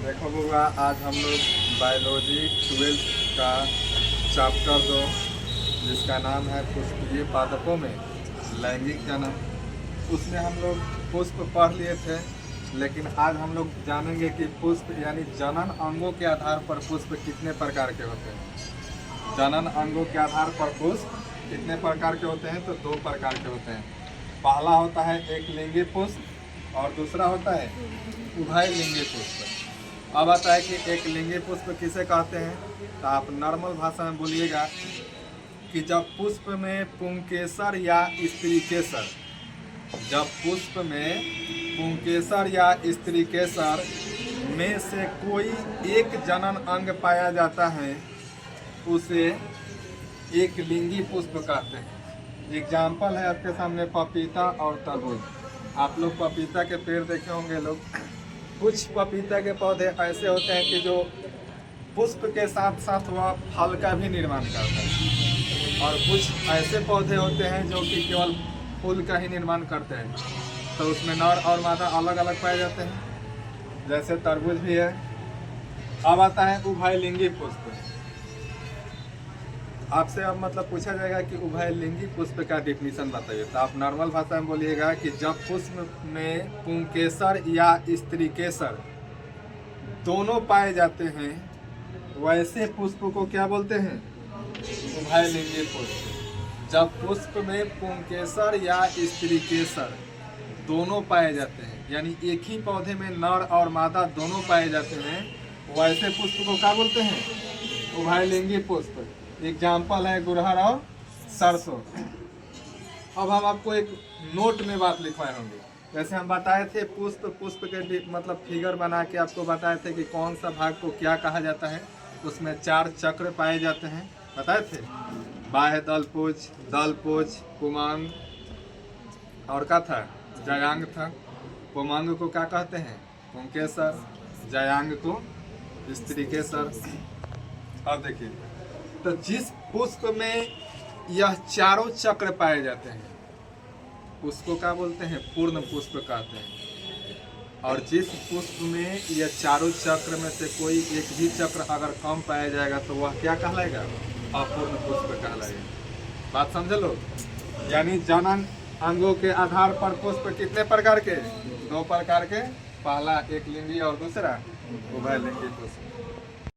देखो बुआ, आज हम लोग बायोलॉजी 12th का चैप्टर 2 जिसका नाम है पुष्पीय पादपों में लैंगिक जनन, उसमें हम लोग पुष्प पढ़ लिए थे। लेकिन आज हम लोग जानेंगे कि पुष्प यानी जनन अंगों के आधार पर पुष्प कितने प्रकार के होते हैं। जनन अंगों के आधार पर पुष्प कितने प्रकार के होते हैं, तो 2 प्रकार के होते हैं। पहला होता है एक लिंगी पुष्प और दूसरा होता है उभय लिंगी पुष्प। अब आता है कि एक लिंगी पुष्प किसे कहते हैं, तो आप नॉर्मल भाषा में बोलिएगा कि जब पुष्प में पुंकेसर या स्त्रीकेसर, जब पुष्प में पुंकेसर या स्त्रीकेसर में से कोई एक जनन अंग पाया जाता है उसे एक लिंगी पुष्प कहते हैं। एग्जाम्पल है आपके सामने पपीता और तरबूज। आप लोग पपीता के पेड़ देखे होंगे लोग। कुछ पपीता के पौधे ऐसे होते हैं कि जो पुष्प के साथ साथ वह फल का भी निर्माण करता है, और कुछ ऐसे पौधे होते हैं जो कि केवल फूल का ही निर्माण करते हैं। तो उसमें नर और मादा अलग अलग पाए जाते हैं, जैसे तरबूज भी है। अब आता है उभयलिंगी पुष्प। आपसे अब मतलब पूछा जाएगा कि उभयलिंगी पुष्प का डिफिनीशन बताइए, तो आप नॉर्मल भाषा में बोलिएगा कि जब पुष्प में पुंकेसर या स्त्रीकेसर दोनों पाए जाते हैं वैसे पुष्प को क्या बोलते हैं, उभयलिंगी पुष्प। जब पुष्प में पुंकेसर या स्त्रीकेसर दोनों पाए जाते हैं, यानी एक ही पौधे में नर और मादा दोनों पाए जाते हैं, वैसे पुष्प को क्या बोलते हैं, उभयलिंगी पुष्प। एग्जाम्पल है गुड़हल और सरसों। अब हम आपको एक नोट में बात लिखवाए होंगे। जैसे हम बताए थे पुष्प के मतलब फिगर बना के आपको बताए थे कि कौन सा भाग को क्या कहा जाता है। उसमें 4 चक्र पाए जाते हैं, बताए थे। बाह्य दलपुंज, दलपुंज, पुमांग और क्या था, जयांग था। पुमांग को क्या कहते हैं, पुंकेसर। जयांग को स्त्रीकेसर। अब देखिए, तो जिस पुष्प में यह चारों चक्र पाए जाते हैं उसको क्या बोलते हैं, पूर्ण पुष्प कहते हैं। और जिस पुष्प में यह चारों चक्र में से कोई एक भी चक्र अगर कम पाया जाएगा तो वह क्या कहलाएगा, अपूर्ण पुष्प कहलाएगा। बात समझ लो। यानी जनन अंगों के आधार पर पुष्प कितने प्रकार के, 2 प्रकार के। पहला एक लिंगी और दूसरा उभयलिंगी पुष्प।